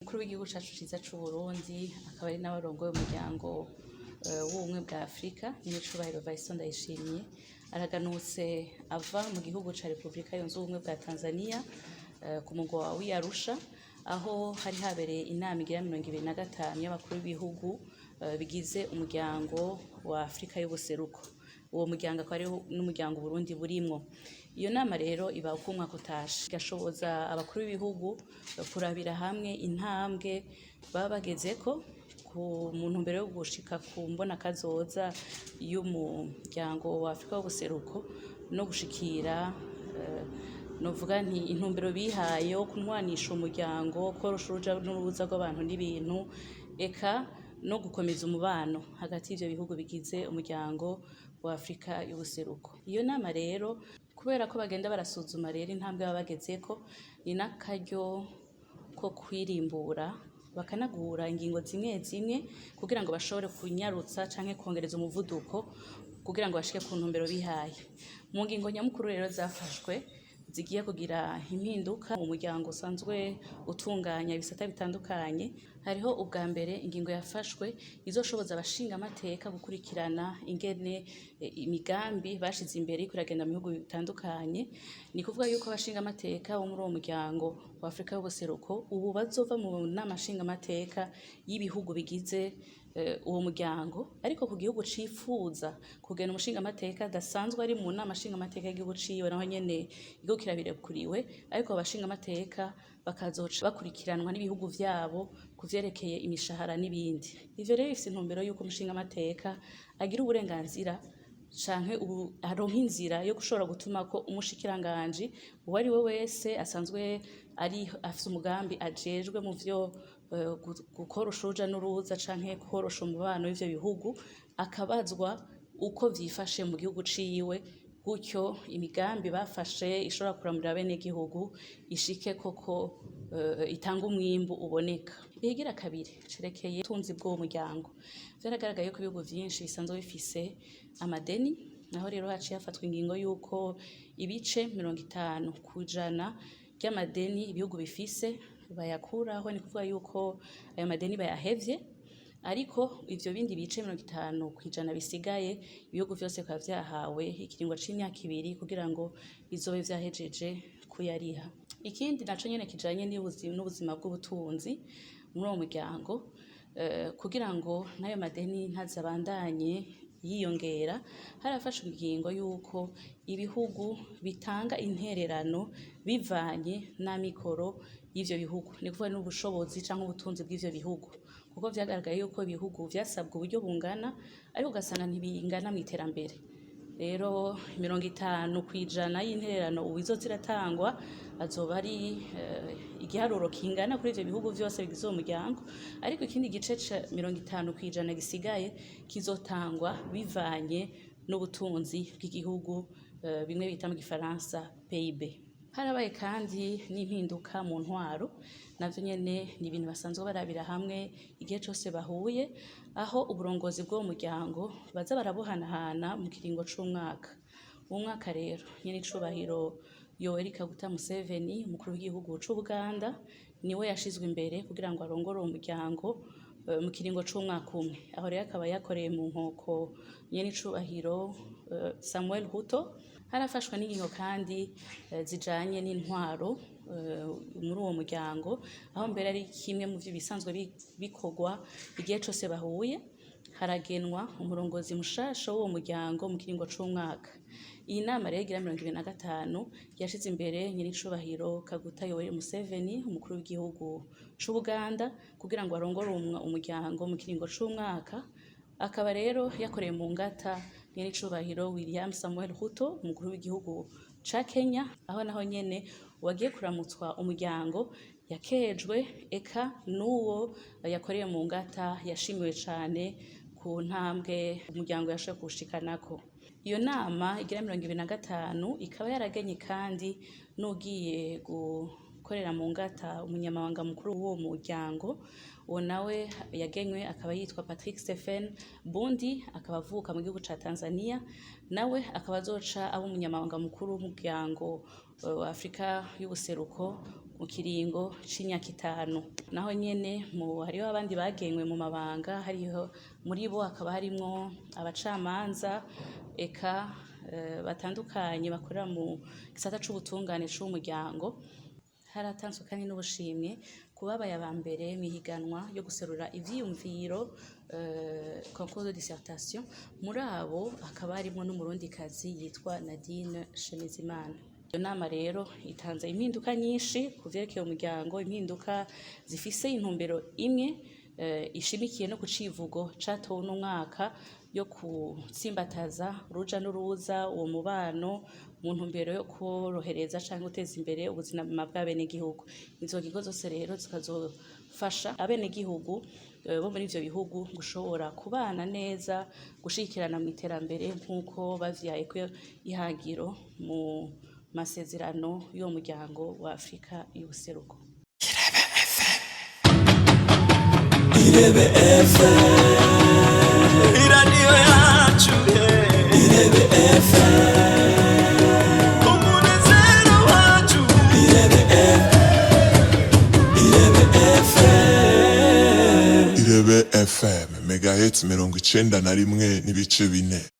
Umukuru w'igihugu cacu ciza c'Uburundi akaba ari n'abarongoye umuryango w'ubumwe bwa Afrika n'icubahiro Vaison Ndayishimiye araganutse ava mu gihugu ca Republika yunze ubumwe bwa Tanzania ku mugwa wa Arusha aho hari habereye inama igira 25 y'abakuru b'ibihugu bigize umuryango wa Afrika y'ubuseruko. Uwo muryango akaba ari n'umuryango Burundi burimwo. Iyo nama rero iba uko umwaka utashe igashoboza abakuru b'ibihugu kurabira hamwe intambwe baba bagezeko ku muntu mbere yo gushika ku mbona kazoza y'umuryango wa Afrika y'ubuseruko no gushikira novuga nti intumbero bihaye yo kunwanisha umuryango korosha uruja n'uruza rw'abantu n'ibintu eka no gukomeza umubano hagati y'ivyo bihugu bigize umuryango wa Afrika y'ubuseruko. Iyo nama rero kubera ko bagenda barasuzuma rero intambwe baba bagezeko ni n'akaryo ko kwirimbura bakanagura ingingo zimwe zimwe kugira ngo bashobore kunyarutsa canke kongereza umuvuduko kugira ngo bashike ku ntumbero bihaye. Mu ngingo nyamukuru rero zafashwe zigiye kugira impinduka mu muryango usanzwe utunganya ibisata bitandukanye, hariho ubwa mbere ingingo yafashwe izoshoboza abashinga amateka gukurikirana ingene imigambi bashize imbere kuragenda mu bihugu bitandukanye. Ni kuvuga yuko abashinga amateka bo muri uwo muryango wa Afrika y'ubuseruko ubu bazova mu nama nshinga amateka y'ibihugu bigize uwo muryango, ariko ku gihugu cifuza kugena umushinga amateka adasanzwe ari mu nama nshinga amateka y'igihugu ciwe naho nyene igihugu kirabirekuriwe, ariko abashinga amateka bakazoca bakurikiranwa n'ibihugu vyabo kuvyerekeye imishahara n'ibindi. Ivyo rero bifise intumbero yuko umushinga amateka agira uburenganzira canke aronka inzira yo gushobora gutuma ko umushikiranganji uwo ari we wese asanzwe ari afise umugambi ajejwe mu vyo gukorosha uruja n'uruza canke korosha umubano w'ivyo bihugu akabazwa uko vyifashe mu gihugu ciwe, gutyo imigambi bafashe ishobora kuramurira bene gihugu ishike koko itanga umwimbu uboneka. Ikigira kabiri cerekeye ubutunzi bw'uwo muryango. Vyaragaragaye ko ibihugu vyinshi bisanzwe bifise amadeni, naho rero haciye hafatwa ingingo yuko ibice 50% ry'amadeni ibihugu bifise bayakuraho. Ni kuvuga yuko ayo madeni bayahevye, ariko ivyo bindi bice 50% bisigaye ibihugu vyose kwa vyahawe ikiringo c'imyaka 2 kugira ngo bizobe vyahejeje kuyariha. Ikindi naco nyene kijanye n'ubuzima bw'ubutunzi muri uwo muryango kugira ngo nayo madeni ntazabandanye yiyongera, harafashwe ingingo yuko ibihugu bitanga intererano bivanye n'amikoro y'ivyo bihugu, ni kuvuga n'ubushobozi canke ubutunzi bw'ivyo bihugu, kuko vyagaragaye yuko ibihugu vyasabwa uburyo bungana ariko ugasanga ntibingana mw'iterambere. Rero 50% y'intererano ubu izoza iratangwa azoba ari igiharuro kingana kuri ivyo bihugu vyose bigize uwo muryango, ariko ikindi gice ca 50% gisigaye kizotangwa bivanye n'ubutunzi bw'igihugu bimwe bita mu gifaransa PIB. Harabaye kandi n'impinduka mu ntwaro, navyo nyene ni ibintu basanzwe barabira hamwe igihe cose bahuye, aho uburongozi bw'uwo muryango baza barabuhanahana mu kiringo c'umwaka. Uwo mwaka rero nyene icubahiro Yoweri Kaguta Museveni umukuru w'igihugu c'Ubuganda niwe yashizwe imbere kugira ngo arongore uwo muryango mu kiringo c'umwaka umwe. Aho rero akaba yakoreye mu nkoko nyene icubahiro Samuel Ruto. Harafashwe n'ingingo kandi zijanye n'intwaro muri uwo muryango, aho mbere ari kimwe mu vyo bisanzwe bikorwa igihe cose bahuye, haragenwa umurongozi mushasha w'uwo muryango mu kiringo c'umwaka. Iyi nama rero igira 25 yashize imbere nyir'icubahiro Kaguta Yoweri Museveni umukuru w'igihugu c'Ubuganda kugira ngo arongore umuryango mu kiringo c'umwaka. Akaba rero yakoreye mu ngata nyir'icubahiro William Samuel Ruto umukuru w'igihugu ca Kenya, aho naho nyene wagiye kuramutswa umuryango yakejwe, eka n'uwo yakoreye mu ngata yashimiwe cane ku ntambwe umuryango yashoboye gushikanako. Iyo nama igira 25 ikaba yaragenye kandi n'ugiye gukorera mu ngata umunyamabanga mukuru w'uwo muryango. Uwo nawe yagenywe akaba yitwa Patrick Stephen Bundi, akaba avuka mu gihugu ca Tanzania, nawe akaba azoca aba umunyamabanga mukuru w'umuryango wa Afrika y'ubuseruko mu kiringo c'imyaka 5. Naho nyene hariho abandi bagenywe mu mabanga, hariho muri bo hakaba harimwo abacamanza eka batandukanye bakorera mu gisata c'ubutungane c'umuryango. Haratanzwe kandi n'ubushimwe kubabaye aba mbere mihiganwa yo guserura ivyiyumviro concours de dissertation. Muri abo hakaba harimwo n'umurundikazi yitwa Nadine Shemezimana. Iyo nama rero itanze impinduka nyinshi ku vyerekeye umuryango, impinduka zifise intumbero imwe ishimikiye no ku civugo catowe uno mwaka yo gutsimbataza uruja n'uruza, uwo mubano mu ntumbero yo korohereza canke guteza imbere ubuzima bw'abenegihugu. Izo ngingo zose rero zikazofasha abenegihugu bo muri ivyo bihugu gushobora kubana neza, gushigikirana mu iterambere nk'uko bavyayeko ihangiro mu masezerano y'uwo muryango wa Afrika y'ubuseruko. Irebe FM, iradiyo yacu, Irebe FM, umunezero wacu, Irebe FM, Irebe FM, megahertz 91.4.